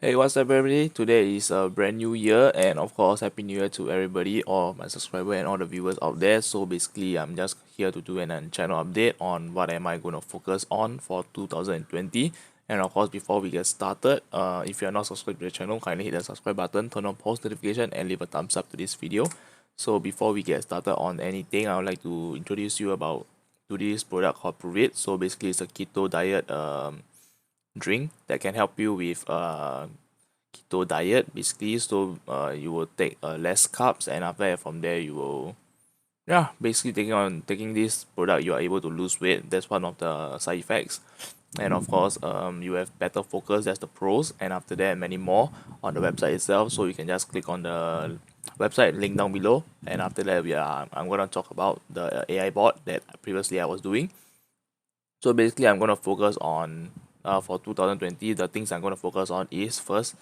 Hey, what's up, everybody? Today is a brand new year, and of course, Happy New Year to everybody, all my subscribers and all the viewers out there. So basically, I'm just here to do an channel update on what am I going to focus on for 2020. And of course, before we get started, if you are not subscribed to the channel, kindly hit the subscribe button, turn on post notification, and leave a thumbs up to this video. So before we get started on anything, I would like to introduce you about to this product called Prove It. So basically, it's a keto diet drink that can help you with keto diet basically. So you will take less carbs, and after that from there you will basically taking this product you are able to lose weight. That's one of the side effects. And of course you have better focus. That's the pros. And after that many more on the website itself, so you can just click on the website link down below. And after that I'm gonna talk about the AI bot that previously I was doing. So basically, I'm gonna focus on for 2020. The things I'm gonna focus on is first,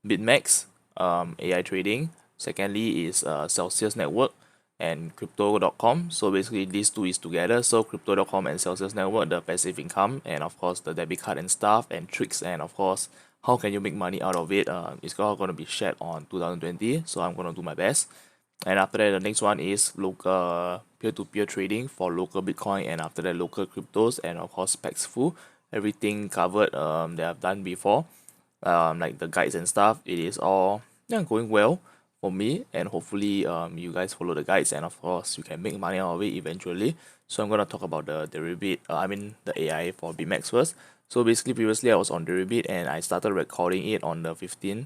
BitMEX, AI trading. Secondly is Celsius Network and Crypto.com. So basically, these two is together. So Crypto.com and Celsius Network, the passive income, and of course the debit card and stuff and tricks, and of course how can you make money out of it. It's all gonna be shared on 2020. So I'm gonna do my best. And after that, the next one is local peer-to-peer trading for local Bitcoin, and after that, local cryptos, and of course, specs full. Everything covered that I've done before, like the guides and stuff. It is all going well for me, and hopefully you guys follow the guides, and of course you can make money out of it eventually. So I'm gonna talk about the Deribit, the AI for BMAX first. So basically, previously I was on Deribit, and I started recording it on the 15th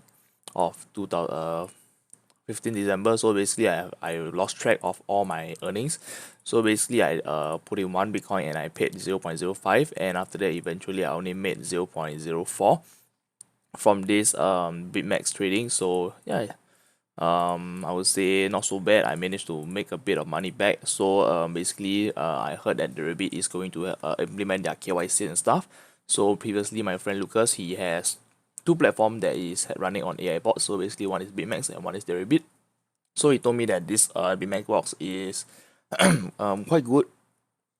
of 15 December. So basically I lost track of all my earnings. So basically I put in one Bitcoin and I paid 0.05, and after that eventually I only made 0.04 from this BitMEX trading. So I would say not so bad. I managed to make a bit of money back. So basically I heard that the Deribit is going to implement their KYC and stuff. So previously my friend Lucas, he has two platforms that is running on AI bots. So basically one is BitMEX and one is Deribit. So he told me that this BitMEX box is quite good.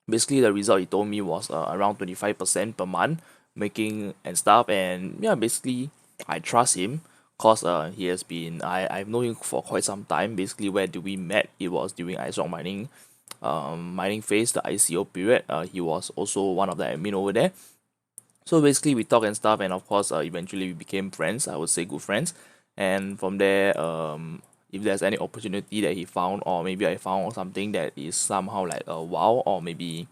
Basically the result he told me was around 25% per month making and stuff. And basically I trust him cause he has been I've known him for quite some time. Basically, where do we met? It was during iStock mining phase, the ICO period. He was also one of the admin over there. So basically we talk and stuff, and of course eventually we became friends. I would say good friends. And from there if there's any opportunity that he found, or maybe I found something that is somehow like a wow, or maybe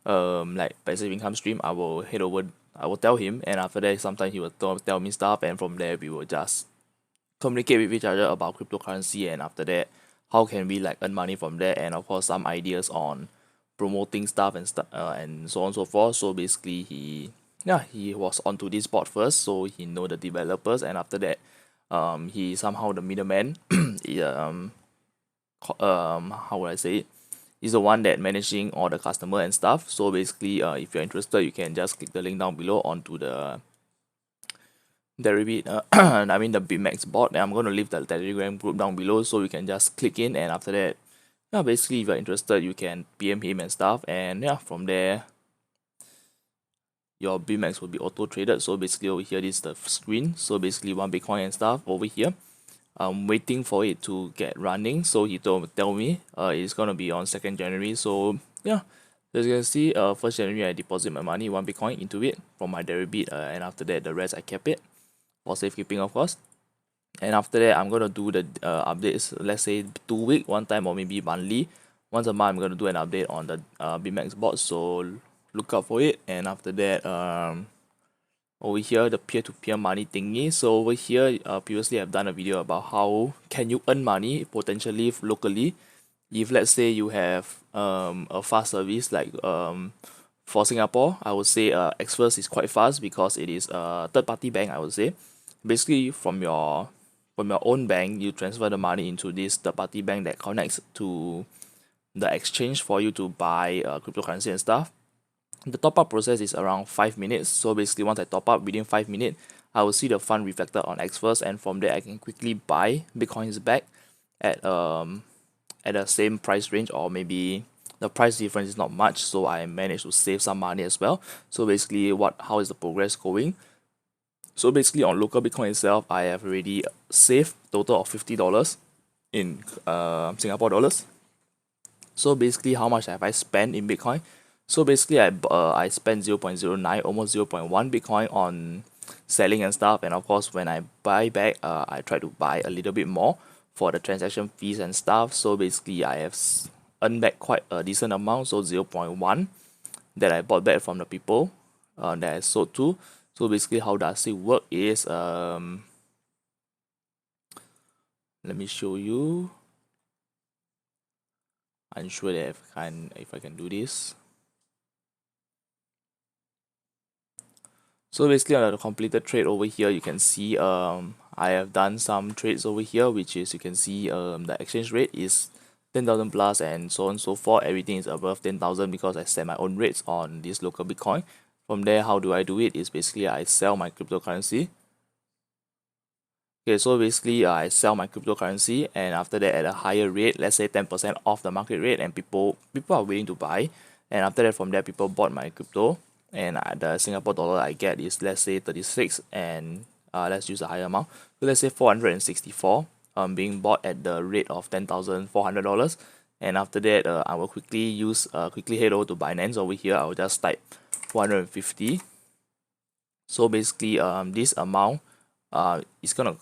like passive income stream, I will head over, I will tell him. And after that sometimes he will tell me stuff, and from there we will just communicate with each other about cryptocurrency. And after that how can we like earn money from there, and of course some ideas on promoting stuff and stuff and so on and so forth. So basically he was onto this bot first, so he know the developers. And after that he somehow the middleman. he, how would I say it, he's the one that managing all the customer and stuff. So basically if you're interested, you can just click the link down below onto the Deribit the BitMEX bot. And I'm going to leave the Telegram group down below, so you can just click in. And after that basically if you're interested, you can PM him and stuff. And from there your BitMEX will be auto traded. So basically over here, this is the screen. So basically one Bitcoin and stuff over here. I'm waiting for it to get running. So he tell me it's gonna be on 2nd January. So as you can see, 1st January I deposit my money, one Bitcoin into it from my Deribit, and after that the rest I kept it for safekeeping, of course. And after that I'm gonna do the updates, let's say 2 week one time, or maybe monthly. Once a month I'm gonna do an update on the BitMEX bot. So look out for it. And after that over here, the peer-to-peer money thingy. So over here previously I've done a video about how can you earn money potentially locally if let's say you have a fast service. Like for Singapore, I would say Xfirst is quite fast because it is a third-party bank. I would say basically from your own bank, you transfer the money into this third-party bank that connects to the exchange for you to buy cryptocurrency and stuff. The top up process is around 5 minutes. So basically once I top up within 5 minutes, I will see the fund reflected on Xfirst, and from there I can quickly buy Bitcoins back at the same price range, or maybe the price difference is not much, so I managed to save some money as well. So basically how is the progress going? So basically on local Bitcoin itself, I have already saved total of $50 in Singapore dollars. So basically how much have I spent in Bitcoin? So basically I spent 0.09, almost 0.1 Bitcoin on selling and stuff, and of course when I buy back, I try to buy a little bit more for the transaction fees and stuff. So basically I have earned back quite a decent amount, so 0.1 that I bought back from the people that I sold to. So basically how does it work is let me show you. I'm sure that if I can do this. So basically on the completed trade over here, you can see I have done some trades over here, which is you can see the exchange rate is 10,000 plus and so on and so forth. Everything is above 10,000 because I set my own rates on this local Bitcoin. From there, how do I do it? Is basically I sell my cryptocurrency. Okay, so basically I sell my cryptocurrency, and after that at a higher rate, let's say 10% off the market rate, and people are willing to buy. And after that, from there, people bought my crypto, and the Singapore dollar I get is, let's say 36, and let's use a higher amount. So let's say 464 being bought at the rate of $10,400. And after that, I will quickly head over to Binance over here. I will just type 450. So basically this amount it's gonna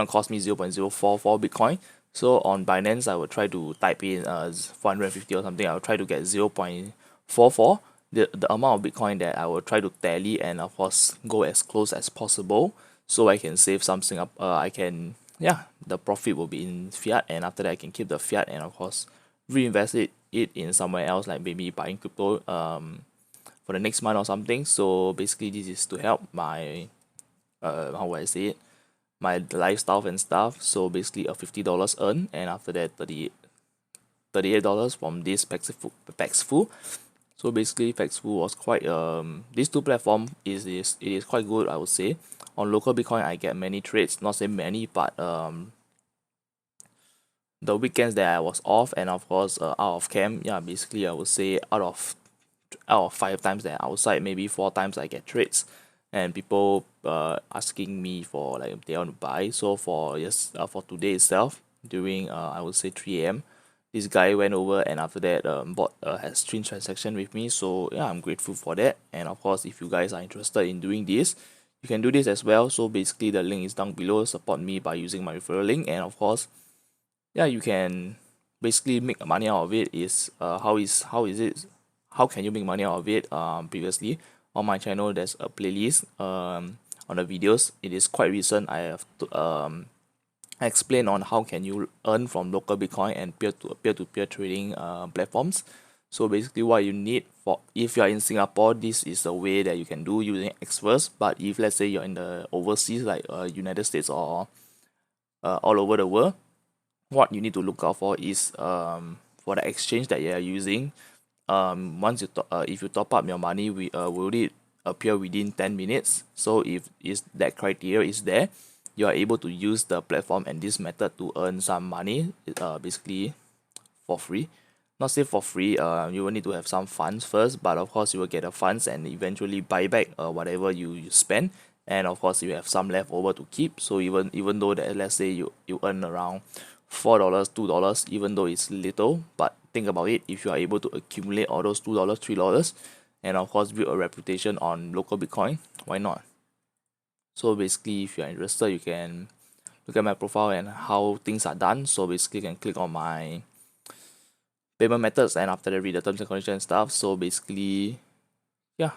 cost me 0.044 Bitcoin. So on Binance, I will try to type in 450 or something. I will try to get 0.44, the amount of Bitcoin that I will try to tally, and of course go as close as possible so I can save something up. I can, yeah, the profit will be in fiat, and after that I can keep the fiat and of course reinvest it in somewhere else, like maybe buying crypto for the next month or something. So basically this is to help my how would I say it, my lifestyle and stuff. So basically a $50 earn, and after that $38 from this Paxful. So basically Paxful was quite these two platform it is quite good, I would say. On local Bitcoin I get many trades, not say many, but the weekends that I was off, and of course out of camp, yeah, basically I would say out of 5 times that I'm outside, maybe 4 times I get trades, and people asking me for like if they want to buy. So for today itself, during I would say 3 a.m., this guy went over, and after that bought has 3 transaction with me. So yeah, I'm grateful for that. And of course, if you guys are interested in doing this, you can do this as well. So basically the link is down below. Support me by using my referral link, and of course, yeah, you can basically make money out of it. Is how can you make money out of it? Previously on my channel there's a playlist on the videos. It is quite recent. I have explain on how can you earn from local Bitcoin and peer-to-peer trading platforms. So basically what you need, for if you are in Singapore, this is a way that you can do using Xverse. But if let's say you're in the overseas, like United States or all over the world, what you need to look out for is for the exchange that you are using. Once if you top up your money, will it appear within 10 minutes? So if is that criteria is there, you are able to use the platform and this method to earn some money, basically for free. Not say for free, you will need to have some funds first, but of course you will get the funds and eventually buy back whatever you spend. And of course you have some left over to keep. So even though that, let's say you earn around $4, $2, even though it's little, but think about it, if you are able to accumulate all those $2, $3, and of course build a reputation on local Bitcoin, why not? So basically if you are interested, you can look at my profile and how things are done. So basically you can click on my payment methods, and after that read the terms and conditions and stuff. So basically, yeah,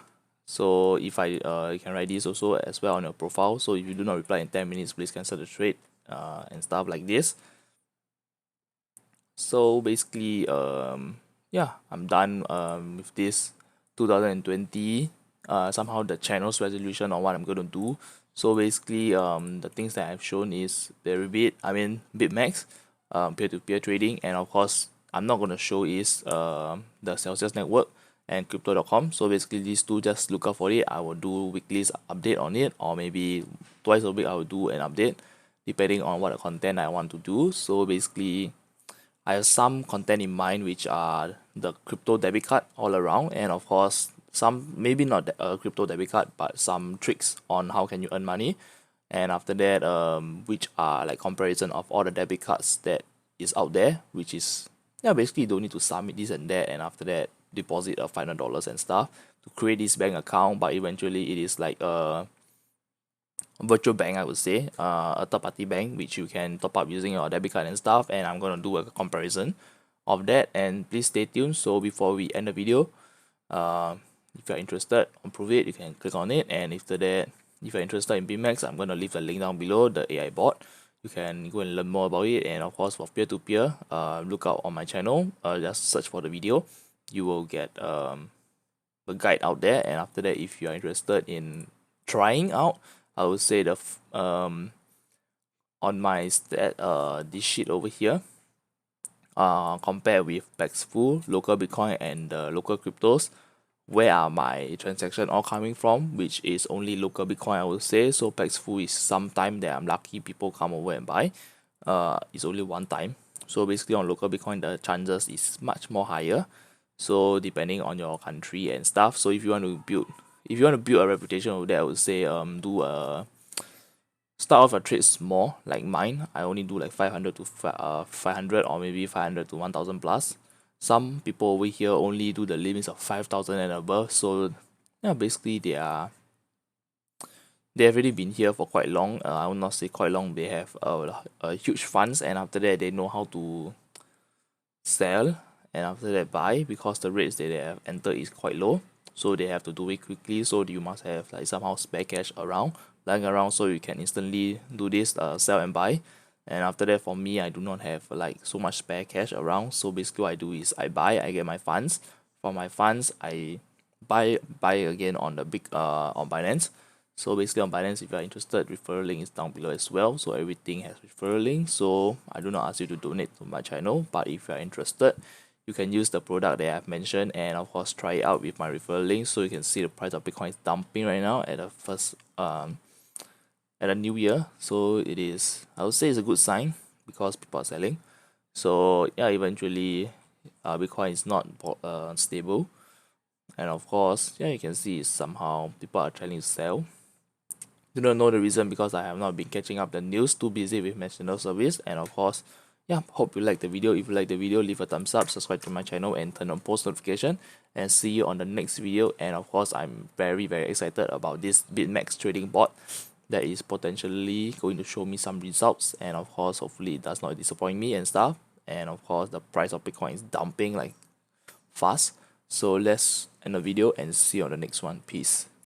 so if you can write this also as well on your profile. So if you do not reply in 10 minutes, please cancel the trade and stuff like this. So basically yeah, I'm done with this 2020 somehow the channel's resolution on what I'm going to do. So basically the things that I've shown is Deribit, I mean BitMax, peer-to-peer trading, and of course I'm not going to show is the Celsius network and crypto.com. So basically these two, just look out for it. I will do weekly update on it, or maybe twice a week I will do an update depending on what the content I want to do. So basically I have some content in mind which are the crypto debit card all around, and of course some, maybe not a crypto debit card, but some tricks on how can you earn money. And after that, which are like comparison of all the debit cards that is out there, which is, yeah, basically you don't need to submit this and that, and after that deposit a $500 and stuff to create this bank account. But eventually it is like a virtual bank, I would say, a third party bank which you can top up using your debit card and stuff. And I'm gonna do a comparison of that, and please stay tuned. So before we end the video, if you're interested on Prove It, you can click on it. And after that, if you're interested in BMax, I'm gonna leave the link down below, the AI bot. You can go and learn more about it. And of course, for peer-to-peer, look out on my channel, just search for the video. You will get a guide out there. And after that, if you are interested in trying out, I would say on my this sheet over here, compare with Paxful, local Bitcoin, and local cryptos, where are my transaction all coming from, which is only local Bitcoin, I would say. So Paxful is sometime that I'm lucky people come over and buy. It's only one time. So basically on local Bitcoin, the chances is much more higher. So depending on your country and stuff. So if you want to build a reputation over there, I would say start off a trade small, like mine. I only do like 500 to 500, or maybe 500 to 1000 plus. Some people over here only do the limits of 5000 and above. So yeah, basically they have already been here for quite long. I will not say quite long. They have a huge funds, and after that they know how to sell, and after that buy, because the rates that they have entered is quite low. So they have to do it quickly. So you must have like somehow spare cash lying around, so you can instantly do this, sell and buy. And after that, for me, I do not have like so much spare cash around. So basically what I do is I get my funds. From my funds, I buy again on the big on Binance. So basically on Binance, if you are interested, referral link is down below as well. So everything has referral link. So I do not ask you to donate to my channel, but if you are interested, you can use the product that I've mentioned, and of course try it out with my referral link. So you can see the price of Bitcoin is dumping right now at the first at a new year. So it is, I would say it's a good sign because people are selling. So yeah, eventually Bitcoin is not stable. And of course, yeah, you can see somehow people are trying to sell. Do not know the reason because I have not been catching up the news, too busy with national service. And of course, yeah, hope you like the video. If you like the video, leave a thumbs up, subscribe to my channel, and turn on post notification. And see you on the next video. And of course, I'm very excited about this BitMax trading bot that is potentially going to show me some results. And of course, hopefully it does not disappoint me and stuff. And of course, the price of Bitcoin is dumping like fast. So let's end the video and see you on the next one. Peace.